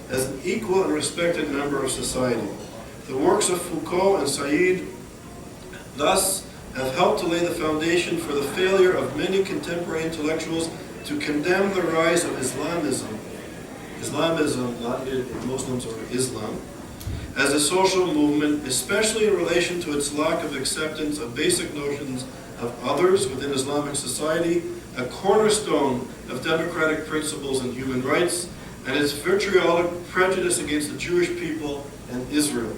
as an equal and respected member of society. The works of Foucault and Said thus have helped to lay the foundation for the failure of many contemporary intellectuals to condemn the rise of Islamism, not Muslims or Islam, as a social movement, especially in relation to its lack of acceptance of basic notions of others within Islamic society, a cornerstone of democratic principles and human rights, and its vitriolic prejudice against the Jewish people and Israel.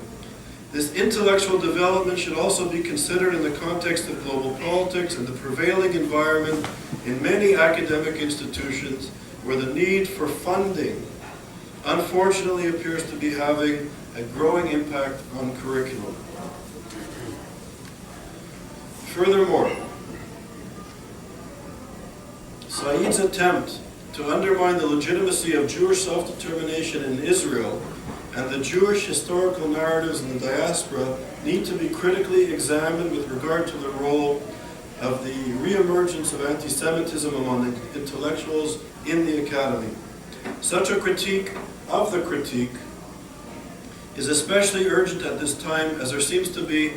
This intellectual development should also be considered in the context of global politics and the prevailing environment in many academic institutions where the need for funding unfortunately appears to be having a growing impact on curriculum. Furthermore, Said's attempt to undermine the legitimacy of Jewish self-determination in Israel and the Jewish historical narratives in the diaspora need to be critically examined with regard to the role of the reemergence of anti-Semitism among the intellectuals in the academy. Such a critique of the critique is especially urgent at this time, as there seems to be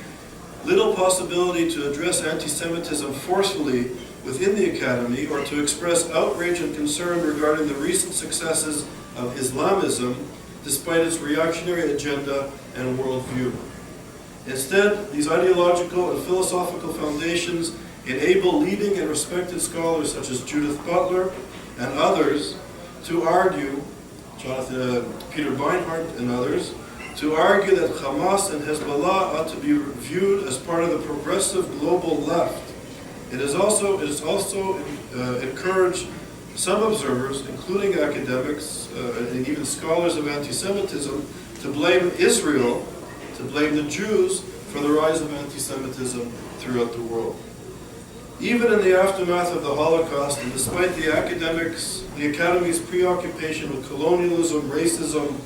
little possibility to address anti-Semitism forcefully within the academy or to express outrage and concern regarding the recent successes of Islamism despite its reactionary agenda and worldview. Instead, these ideological and philosophical foundations enable leading and respected scholars such as Judith Butler and others to argue, Peter Beinhardt and others, to argue that Hamas and Hezbollah ought to be viewed as part of the progressive global left. It is also encouraged some observers, including academics and even scholars of anti-Semitism, to blame Israel, to blame the Jews for the rise of anti-Semitism throughout the world. Even in the aftermath of the Holocaust, and despite the Academy's preoccupation with colonialism, racism,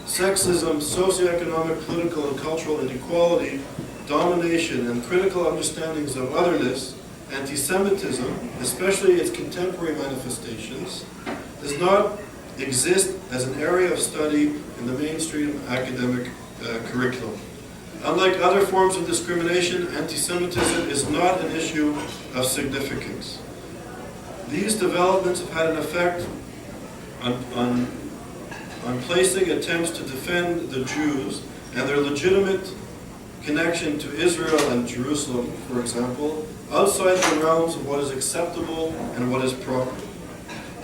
sexism, socioeconomic, political, and cultural inequality, domination, and critical understandings of otherness, anti-Semitism, especially its contemporary manifestations, does not exist as an area of study in the mainstream academic curriculum. Unlike other forms of discrimination, anti-Semitism is not an issue of significance. These developments have had an effect on placing attempts to defend the Jews and their legitimate connection to Israel and Jerusalem, for example, outside the realms of what is acceptable and what is proper.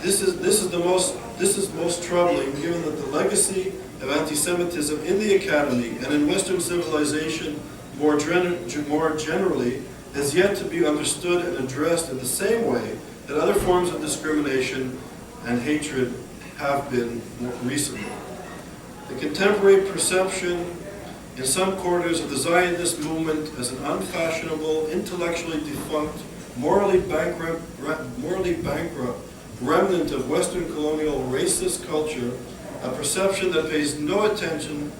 This is most troubling, given that the legacy of anti-Semitism in the academy and in Western civilization more generally has yet to be understood and addressed in the same way that other forms of discrimination and hatred have been more recently. The contemporary perception in some quarters of the Zionist movement as an unfashionable, intellectually defunct, morally bankrupt remnant of Western colonial racist culture, a perception that pays no attention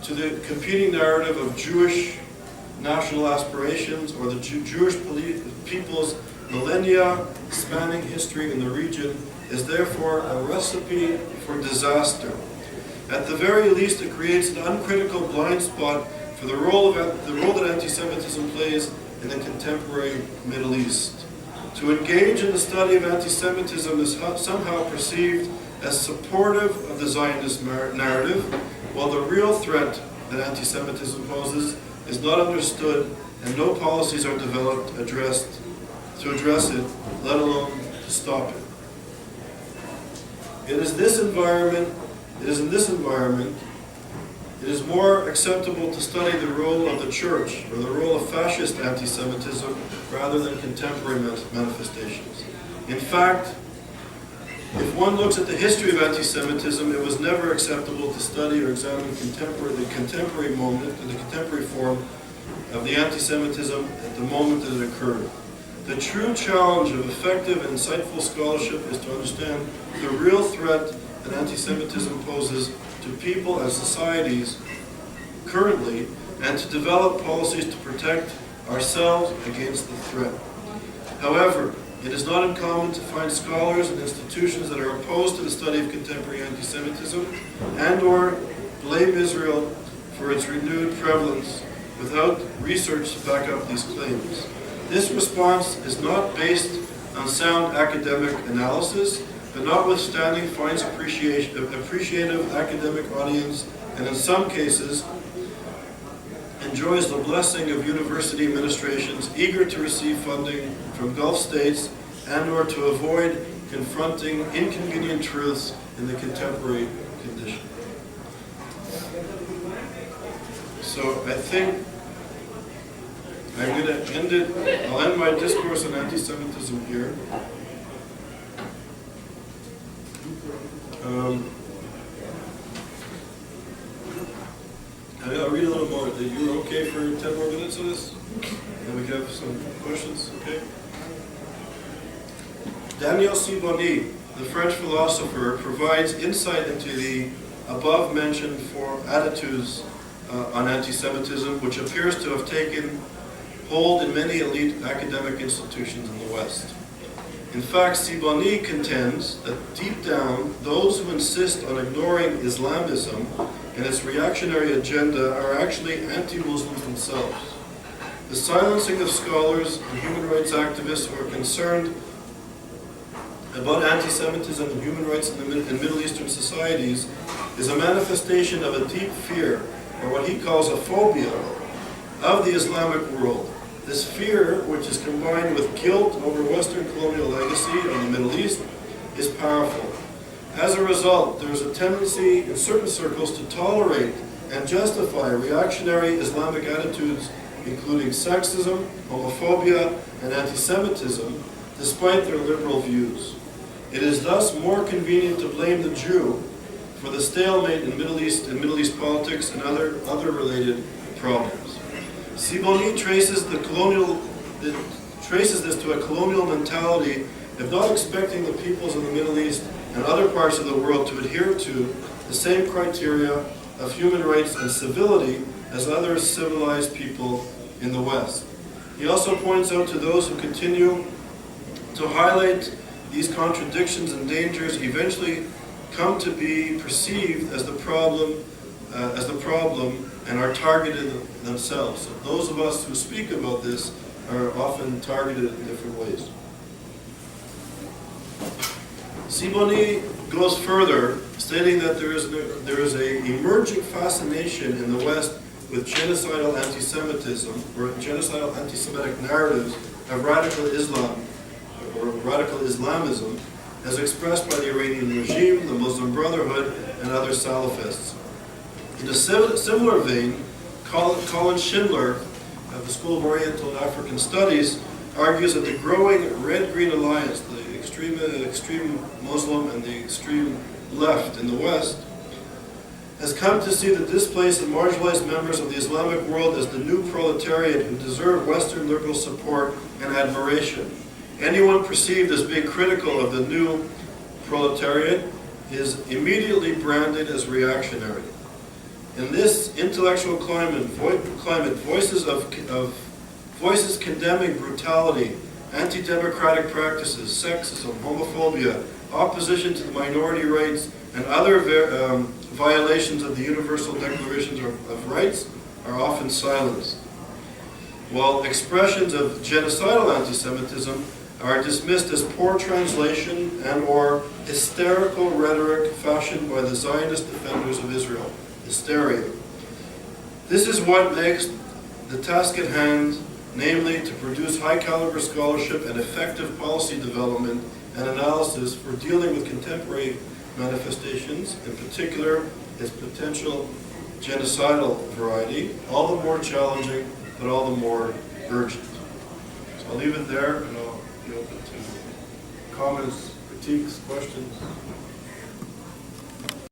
to the competing narrative of Jewish national aspirations or the Jewish people's millennia spanning history in the region, is therefore a recipe for disaster. At the very least, it creates an uncritical blind spot for the role that anti-Semitism plays in the contemporary Middle East. To engage in the study of anti-Semitism is somehow perceived as supportive of the Zionist narrative, while the real threat that anti-Semitism poses is not understood and no policies are developed to address it, let alone to stop it. It is in this environment, it is more acceptable to study the role of the church or the role of fascist anti-Semitism rather than contemporary manifestations. In fact, if one looks at the history of anti-Semitism, it was never acceptable to study or examine the contemporary moment and the contemporary form of the anti-Semitism at the moment that it occurred. The true challenge of effective and insightful scholarship is to understand the real threat that anti-Semitism poses to people and societies currently, and to develop policies to protect ourselves against the threat. However, It is not uncommon to find scholars and institutions that are opposed to the study of contemporary anti-Semitism and/or blame Israel for its renewed prevalence without research to back up these claims. This response is not based on sound academic analysis, but notwithstanding finds appreciative academic audience, and in some cases enjoys the blessing of university administrations eager to receive funding from Gulf states and/or to avoid confronting inconvenient truths in the contemporary condition. So I think I'm going to end it. I'll end my discourse on anti-Semitism here. I'll read a little more. You're okay for 10 more minutes of this? And we can have some questions, okay? Daniel Sibony, the French philosopher, provides insight into the above-mentioned attitudes on anti-Semitism, which appears to have taken hold in many elite academic institutions in the West. In fact, Sibony contends that deep down, those who insist on ignoring Islamism and its reactionary agenda are actually anti-Muslims themselves. The silencing of scholars and human rights activists who are concerned about anti-Semitism and human rights in Middle Eastern societies is a manifestation of a deep fear, or what he calls a phobia, of the Islamic world. This fear, which is combined with guilt over Western colonial legacy on the Middle East, is powerful. As a result, there is a tendency in certain circles to tolerate and justify reactionary Islamic attitudes, including sexism, homophobia, and anti-Semitism, despite their liberal views. It is thus more convenient to blame the Jew for the stalemate in Middle East politics and other related problems. Sibony traces this to a colonial mentality of not expecting the peoples of the Middle East and other parts of the world to adhere to the same criteria of human rights and civility as other civilized people in the West. He also points out to those who continue to highlight these contradictions and dangers eventually come to be perceived as the problem and are targeted themselves. So those of us who speak about this are often targeted in different ways. Sibony goes further, stating that there is an emerging fascination in the West with genocidal anti-Semitism, or genocidal anti-Semitic narratives of radical Islam, or radical Islamism, as expressed by the Iranian regime, the Muslim Brotherhood, and other Salafists. In a similar vein, Colin Schindler of the School of Oriental and African Studies argues that the growing Red-Green Alliance, the extreme Muslim and the extreme left in the West, has come to see the displaced and marginalized members of the Islamic world as the new proletariat who deserve Western liberal support and admiration. Anyone perceived as being critical of the new proletariat is immediately branded as reactionary. In this intellectual climate, voices condemning brutality, anti-democratic practices, sexism, homophobia, opposition to the minority rights, and other violations of the Universal Declarations of Rights are often silenced, while expressions of genocidal anti-Semitism are dismissed as poor translation and/or hysterical rhetoric fashioned by the Zionist defenders of Israel. Hysteria. This is what makes the task at hand, namely to produce high-caliber scholarship and effective policy development and analysis for dealing with contemporary manifestations, in particular its potential genocidal variety, all the more challenging, but all the more urgent. So I'll leave it there, and I'll be open to comments, critiques, questions.